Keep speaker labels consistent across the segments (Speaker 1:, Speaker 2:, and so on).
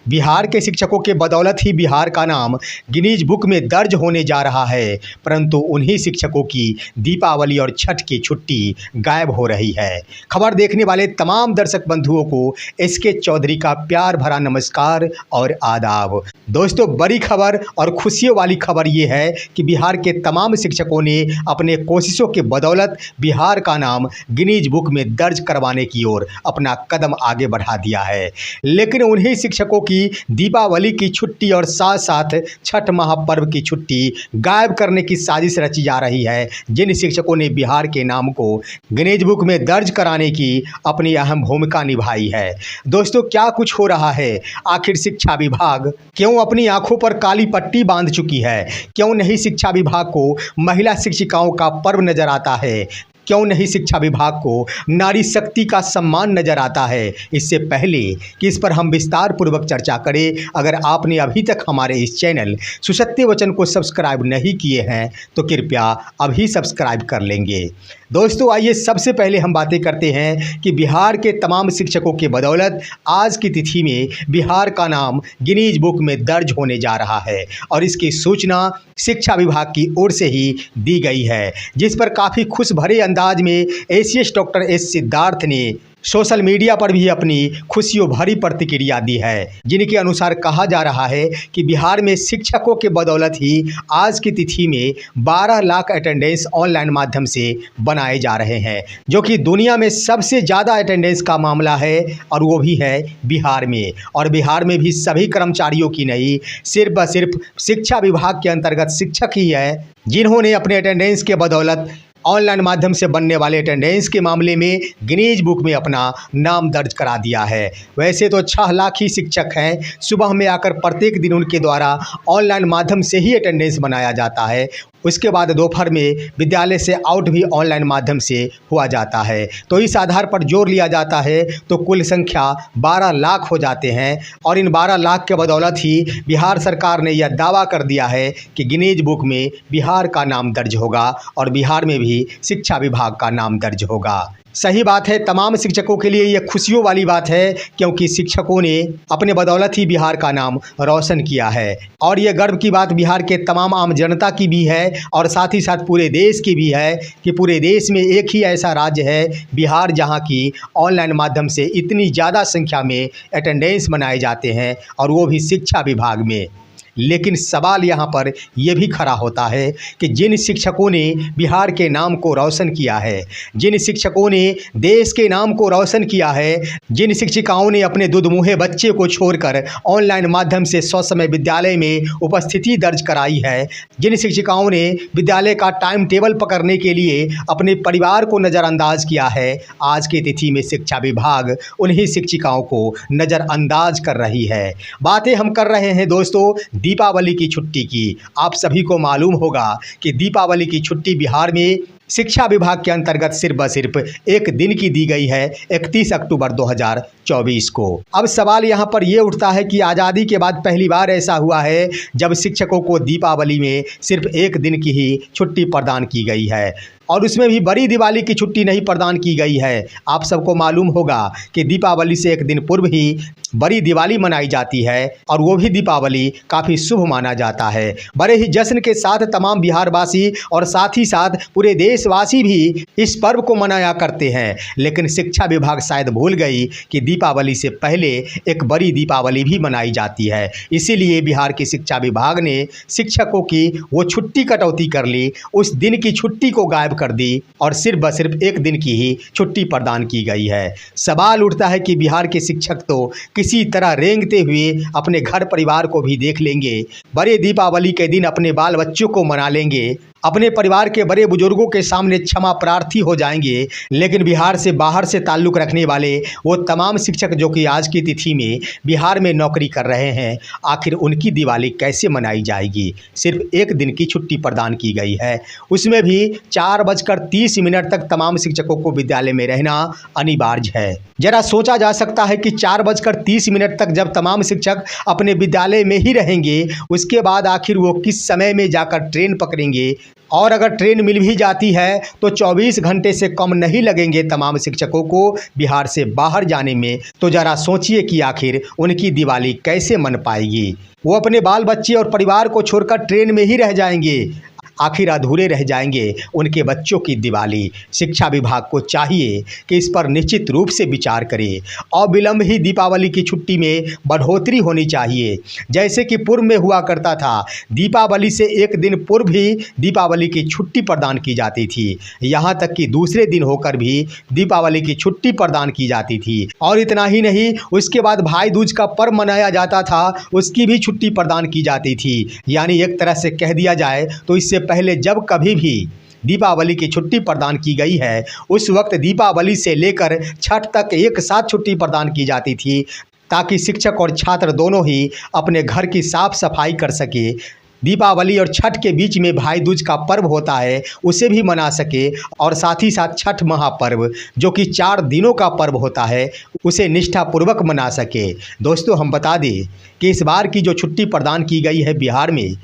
Speaker 1: बिहार के शिक्षकों के बदौलत ही बिहार का नाम गिनीज बुक में दर्ज होने जा रहा है, परंतु उन्हीं शिक्षकों की दीपावली और छठ की छुट्टी गायब हो रही है। खबर देखने वाले तमाम दर्शक बंधुओं को एसके चौधरी का प्यार भरा नमस्कार और आदाब। दोस्तों, बड़ी खबर और खुशियों वाली खबर ये है कि बिहार के तमाम शिक्षकों ने अपने कोशिशों के बदौलत बिहार का नाम गिनीज बुक में दर्ज करवाने की ओर अपना कदम आगे बढ़ा दिया है। लेकिन उन्हीं शिक्षकों की दीपावली की छुट्टी और साथ साथ छठ महापर्व की छुट्टी गायब करने की साजिश रची जा रही है, जिन शिक्षकों ने बिहार के नाम को गिनीज बुक में दर्ज कराने की अपनी अहम भूमिका निभाई है। दोस्तों, क्या कुछ हो रहा है? आखिर शिक्षा विभाग क्यों अपनी आंखों पर काली पट्टी बांध चुकी है? क्यों नहीं शिक्षा विभाग को महिला शिक्षिकाओं का पर्व नजर आता है? क्यों नहीं शिक्षा विभाग को नारी शक्ति का सम्मान नजर आता है? इससे पहले कि इस पर हम विस्तार पूर्वक चर्चा करें, अगर आपने अभी तक हमारे इस चैनल सुसत्य वचन को सब्सक्राइब नहीं किए हैं तो कृपया अभी सब्सक्राइब कर लेंगे। दोस्तों, आइए सबसे पहले हम बातें करते हैं कि बिहार के तमाम शिक्षकों के बदौलत आज की तिथि में बिहार का नाम गिनीज बुक में दर्ज होने जा रहा है और इसकी सूचना शिक्षा विभाग की ओर से ही दी गई है, जिस पर काफ़ी खुश भरे अंदाज में एसीएस डॉक्टर एस सिद्धार्थ ने सोशल मीडिया पर भी अपनी खुशियों भरी प्रतिक्रिया दी है, जिनके अनुसार कहा जा रहा है कि बिहार में शिक्षकों के बदौलत ही आज की तिथि में 12 लाख अटेंडेंस ऑनलाइन माध्यम से बनाए जा रहे हैं, जो कि दुनिया में सबसे ज़्यादा अटेंडेंस का मामला है और वो भी है बिहार में। और बिहार में भी सभी कर्मचारियों की नहीं, सिर्फ व सिर्फ शिक्षा विभाग के अंतर्गत शिक्षक ही है जिन्होंने अपने अटेंडेंस के बदौलत ऑनलाइन माध्यम से बनने वाले अटेंडेंस के मामले में गिनीज बुक में अपना नाम दर्ज करा दिया है। वैसे तो 6 लाख ही शिक्षक हैं, सुबह में आकर प्रत्येक दिन उनके द्वारा ऑनलाइन माध्यम से ही अटेंडेंस बनाया जाता है। उसके बाद दोपहर में विद्यालय से आउट भी ऑनलाइन माध्यम से हुआ जाता है। तो इस आधार पर जोड़ लिया जाता है तो कुल संख्या 12 लाख हो जाते हैं और इन 12 लाख के बदौलत ही बिहार सरकार ने यह दावा कर दिया है कि गिनीज बुक में बिहार का नाम दर्ज होगा और बिहार में भी शिक्षा विभाग का नाम दर्ज होगा। सही बात है, तमाम शिक्षकों के लिए यह खुशियों वाली बात है, क्योंकि शिक्षकों ने अपने बदौलत ही बिहार का नाम रोशन किया है और यह गर्व की बात बिहार के तमाम आम जनता की भी है और साथ ही साथ पूरे देश की भी है कि पूरे देश में एक ही ऐसा राज्य है बिहार जहां की ऑनलाइन माध्यम से इतनी ज़्यादा संख्या में अटेंडेंस बनाए जाते हैं और वो भी शिक्षा विभाग में। लेकिन सवाल यहाँ पर यह भी खड़ा होता है कि जिन शिक्षकों ने बिहार के नाम को रोशन किया है, जिन शिक्षकों ने देश के नाम को रोशन किया है, जिन शिक्षिकाओं ने अपने दुधमुहे बच्चे को छोड़कर ऑनलाइन माध्यम से ससमय विद्यालय में उपस्थिति दर्ज कराई है, जिन शिक्षिकाओं ने विद्यालय का टाइम टेबल पकड़ने के लिए अपने परिवार को नज़रअंदाज किया है, आज की तिथि में शिक्षा विभाग उन्हीं शिक्षिकाओं को नज़रअंदाज कर रही है। बातें हम कर रहे हैं दोस्तों दीपावली की छुट्टी की। आप सभी को मालूम होगा कि दीपावली की छुट्टी बिहार में शिक्षा विभाग के अंतर्गत सिर्फ व सिर्फ एक दिन की दी गई है, 31 अक्टूबर 2024 को। अब सवाल यहाँ पर यह उठता है कि आज़ादी के बाद पहली बार ऐसा हुआ है जब शिक्षकों को दीपावली में सिर्फ एक दिन की ही छुट्टी प्रदान की गई है और उसमें भी बड़ी दिवाली की छुट्टी नहीं प्रदान की गई है। आप सबको मालूम होगा कि दीपावली से एक दिन पूर्व ही बड़ी दिवाली मनाई जाती है और वो भी दीपावली काफ़ी शुभ माना जाता है। बड़े ही जश्न के साथ तमाम बिहारवासी और साथ ही साथ पूरे देशवासी भी इस पर्व को मनाया करते हैं, लेकिन शिक्षा विभाग शायद भूल गई कि दीपावली से पहले एक बड़ी दीपावली भी मनाई जाती है। इसीलिए बिहार की शिक्षा विभाग ने शिक्षकों की वो छुट्टी कटौती कर ली, उस दिन की छुट्टी को गायब कर दी और सिर्फ व सिर्फ एक दिन की ही छुट्टी प्रदान की गई है। सवाल उठता है कि बिहार के शिक्षक तो किसी तरह रेंगते हुए अपने घर परिवार को भी देख लेंगे, बड़े दीपावली के दिन अपने बाल बच्चों को मना लेंगे, अपने परिवार के बड़े बुजुर्गों के सामने क्षमा प्रार्थी हो जाएंगे, लेकिन बिहार से बाहर से ताल्लुक़ रखने वाले वो तमाम शिक्षक जो कि आज की तिथि में बिहार में नौकरी कर रहे हैं, आखिर उनकी दिवाली कैसे मनाई जाएगी? सिर्फ एक दिन की छुट्टी प्रदान की गई है, उसमें भी 4:30 तक तमाम शिक्षकों को विद्यालय में रहना अनिवार्य है। जरा सोचा जा सकता है कि 4:30 तक जब तमाम शिक्षक अपने विद्यालय में ही रहेंगे, उसके बाद आखिर वो किस समय में जाकर ट्रेन पकड़ेंगे, और अगर ट्रेन मिल भी जाती है तो 24 घंटे से कम नहीं लगेंगे तमाम शिक्षकों को बिहार से बाहर जाने में। तो ज़रा सोचिए कि आखिर उनकी दिवाली कैसे मन पाएगी। वो अपने बाल बच्चे और परिवार को छोड़कर ट्रेन में ही रह जाएंगे। आखिर अधूरे रह जाएंगे उनके बच्चों की दिवाली। शिक्षा विभाग को चाहिए कि इस पर निश्चित रूप से विचार करे। अविलंब ही दीपावली की छुट्टी में बढ़ोतरी होनी चाहिए। जैसे कि पूर्व में हुआ करता था, दीपावली से एक दिन पूर्व भी दीपावली की छुट्टी प्रदान की जाती थी। यहाँ तक कि दूसरे दिन होकर भी दीपावली की छुट्टी प्रदान की जाती थी। और इतना ही नहीं, उसके बाद भाई दूज का पर्व मनाया जाता था, उसकी भी छुट्टी प्रदान की जाती थी। यानी एक तरह से कह दिया जाए तो इससे पहले जब कभी भी दीपावली की छुट्टी प्रदान की गई है, उस वक्त दीपावली से लेकर छठ तक एक साथ छुट्टी प्रदान की जाती थी, ताकि शिक्षक और छात्र दोनों ही अपने घर की साफ सफाई कर सके। दीपावली और छठ के बीच में भाई दूज का पर्व होता है, उसे भी मना सके। और साथ ही साथ छठ महापर्व, जो कि 4 दिनों का पर्व होता है, उसे निष्ठापूर्वक मना सके। दोस्तों, हम बता दें कि इस बार की जो छुट्टी प्रदान की गई है बिहार में,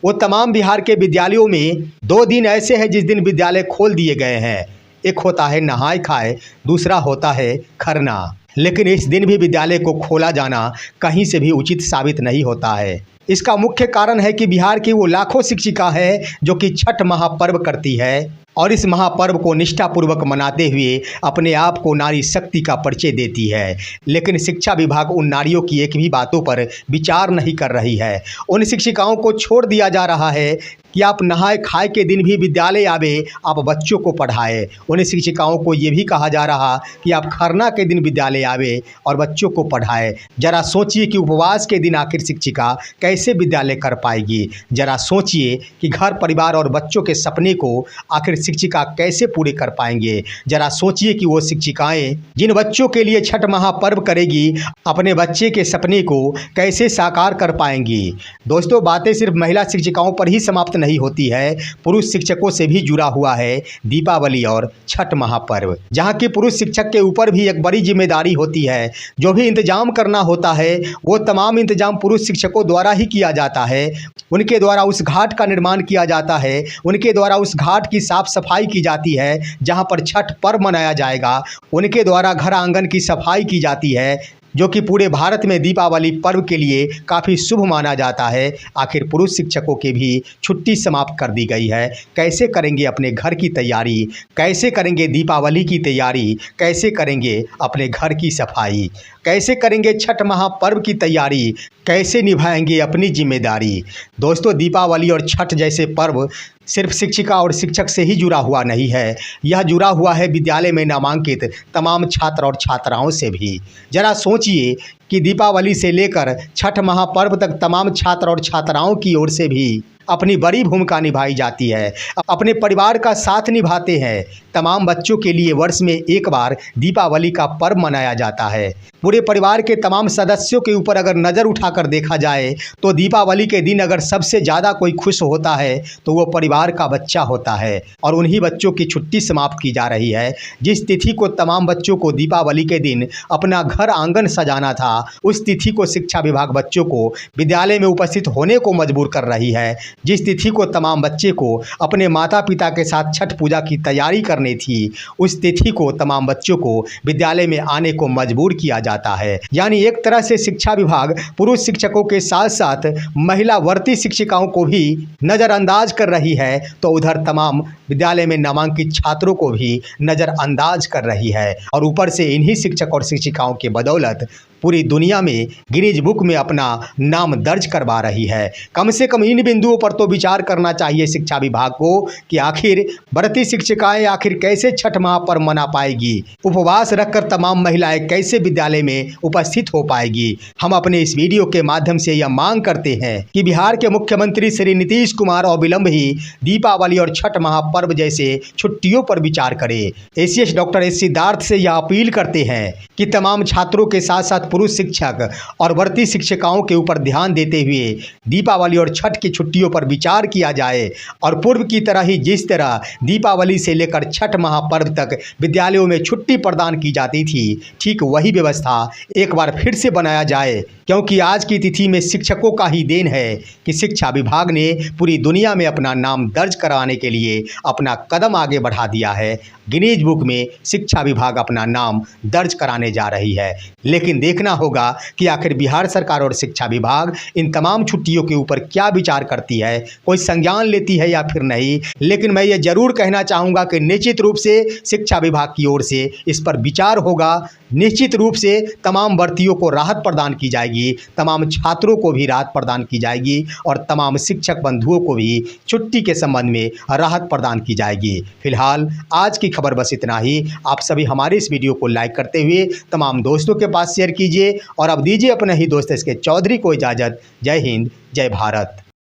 Speaker 1: वो तमाम बिहार के विद्यालयों में 2 दिन ऐसे हैं जिस दिन विद्यालय खोल दिए गए हैं। एक होता है नहाय खाए, दूसरा होता है खरना। लेकिन इस दिन भी विद्यालय को खोला जाना कहीं से भी उचित साबित नहीं होता है। इसका मुख्य कारण है कि बिहार की वो लाखों शिक्षिका है जो कि छठ महापर्व करती है और इस महापर्व को निष्ठापूर्वक मनाते हुए अपने आप को नारी शक्ति का परिचय देती है। लेकिन शिक्षा विभाग उन नारियों की एक भी बातों पर विचार नहीं कर रही है। उन शिक्षिकाओं को छोड़ दिया जा रहा है कि आप नहाए खाए के दिन भी विद्यालय आवे, आप बच्चों को पढ़ाए। उन शिक्षिकाओं को ये भी कहा जा रहा कि आप खरना के दिन विद्यालय आवे और बच्चों को पढ़ाए। जरा सोचिए कि उपवास के दिन आखिर शिक्षिका कैसे विद्यालय कर पाएगी। जरा सोचिए कि घर परिवार और बच्चों के सपने को आखिर शिक्षिका कैसे पूरे कर पाएंगे। जरा सोचिए कि वो शिक्षिकाएं जिन बच्चों के लिए छठ महापर्व करेगी, अपने बच्चे के सपने को कैसे साकार कर पाएंगी। दोस्तों, बातें सिर्फ महिला शिक्षिकाओं पर ही समाप्त नहीं होती है, पुरुष शिक्षकों से भी जुड़ा हुआ है दीपावली और छठ महापर्व, जहां की पुरुष शिक्षक के ऊपर भी एक बड़ी जिम्मेदारी होती है। जो भी इंतजाम करना होता है, वो तमाम इंतजाम पुरुष शिक्षकों द्वारा ही किया जाता है। उनके द्वारा उस घाट का निर्माण किया जाता है, उनके द्वारा उस घाट की साफ सफाई की जाती है जहां पर छठ पर्व मनाया जाएगा, उनके द्वारा घर आंगन की सफाई की जाती है, जो कि पूरे भारत में दीपावली पर्व के लिए काफ़ी शुभ माना जाता है। आखिर पुरुष शिक्षकों की भी छुट्टी समाप्त कर दी गई है। कैसे करेंगे अपने घर की तैयारी, कैसे करेंगे दीपावली की तैयारी, कैसे करेंगे अपने घर की सफाई, कैसे करेंगे छठ महापर्व की तैयारी, कैसे निभाएंगे अपनी जिम्मेदारी। दोस्तों, दीपावली और छठ जैसे पर्व सिर्फ शिक्षिका और शिक्षक से ही जुड़ा हुआ नहीं है, यह जुड़ा हुआ है विद्यालय में नामांकित तमाम छात्र और छात्राओं से भी। जरा सोचिए कि दीपावली से लेकर छठ महापर्व तक तमाम छात्र और छात्राओं की ओर से भी अपनी बड़ी भूमिका निभाई जाती है, अपने परिवार का साथ निभाते हैं। तमाम बच्चों के लिए वर्ष में एक बार दीपावली का पर्व मनाया जाता है। पूरे परिवार के तमाम सदस्यों के ऊपर अगर नज़र उठाकर देखा जाए तो दीपावली के दिन अगर सबसे ज़्यादा कोई खुश होता है तो वो परिवार का बच्चा होता है। और उन्हीं बच्चों की छुट्टी समाप्त की जा रही है। जिस तिथि को तमाम बच्चों को दीपावली के दिन अपना घर आंगन सजाना था, उस तिथि को शिक्षा विभाग बच्चों को विद्यालय में उपस्थित होने को मजबूर कर रही है। जिस तिथि को तमाम बच्चे को अपने माता पिता के साथ छठ पूजा की तैयारी करनी थी, उस तिथि को तमाम बच्चों को विद्यालय में आने को मजबूर किया जाता है। यानी एक तरह से शिक्षा विभाग पुरुष शिक्षकों के साथ साथ महिला वर्ती शिक्षिकाओं को भी नज़रअंदाज कर रही है, तो उधर तमाम विद्यालय में नामांकित छात्रों को भी नज़रअंदाज कर रही है। और ऊपर से इन्हीं शिक्षक और शिक्षिकाओं के बदौलत पूरी दुनिया में गिनीज बुक में अपना नाम दर्ज करवा रही है। कम से कम इन बिंदुओं पर तो विचार करना चाहिए शिक्षा विभाग को कि आखिर बढ़ती शिक्षिकाएं आखिर कैसे छठ महापर्व मना पाएगी, उपवास रखकर तमाम महिलाएं कैसे विद्यालय में उपस्थित हो पाएगी। हम अपने इस वीडियो के माध्यम से यह मांग करते हैं कि बिहार के मुख्यमंत्री श्री नीतीश कुमार अविलंब ही दीपावली और छठ महापर्व जैसे छुट्टियों पर विचार करें। एसीएस डॉक्टर एस सिद्धार्थ से यह अपील करते हैं कि तमाम छात्रों के साथ साथ शिक्षक, पुरुष शिक्षक और वर्ती शिक्षिकाओं के ऊपर ध्यान देते हुए दीपावली और छठ की छुट्टियों पर विचार किया जाए और पूर्व की तरह ही जिस तरह दीपावली से लेकर छठ महापर्व तक विद्यालयों में छुट्टी प्रदान की जाती थी, ठीक वही व्यवस्था एक बार फिर से बनाया जाए, क्योंकि आज की तिथि में शिक्षकों का ही देन है कि शिक्षा विभाग ने पूरी दुनिया में अपना नाम दर्ज कराने के लिए अपना कदम आगे बढ़ा दिया है। गिनीज बुक में शिक्षा विभाग अपना नाम दर्ज कराने जा रही है। लेकिन देखना होगा कि आखिर बिहार सरकार और शिक्षा विभाग इन तमाम छुट्टियों के ऊपर क्या विचार करती है, कोई संज्ञान लेती है या फिर नहीं। लेकिन मैं ये जरूर कहना चाहूँगा कि निश्चित रूप से शिक्षा विभाग की ओर से इस पर विचार होगा। निश्चित रूप से तमाम भर्तियों को राहत प्रदान की जाएगी, तमाम छात्रों को भी राहत प्रदान की जाएगी और तमाम शिक्षक बंधुओं को भी छुट्टी के संबंध में राहत प्रदान की जाएगी। फिलहाल आज की खबर बस इतना ही। आप सभी हमारे इस वीडियो को लाइक करते हुए तमाम दोस्तों के पास शेयर कीजिए और अब दीजिए अपने ही दोस्त SK चौधरी को इजाज़त। जय हिंद, जय भारत।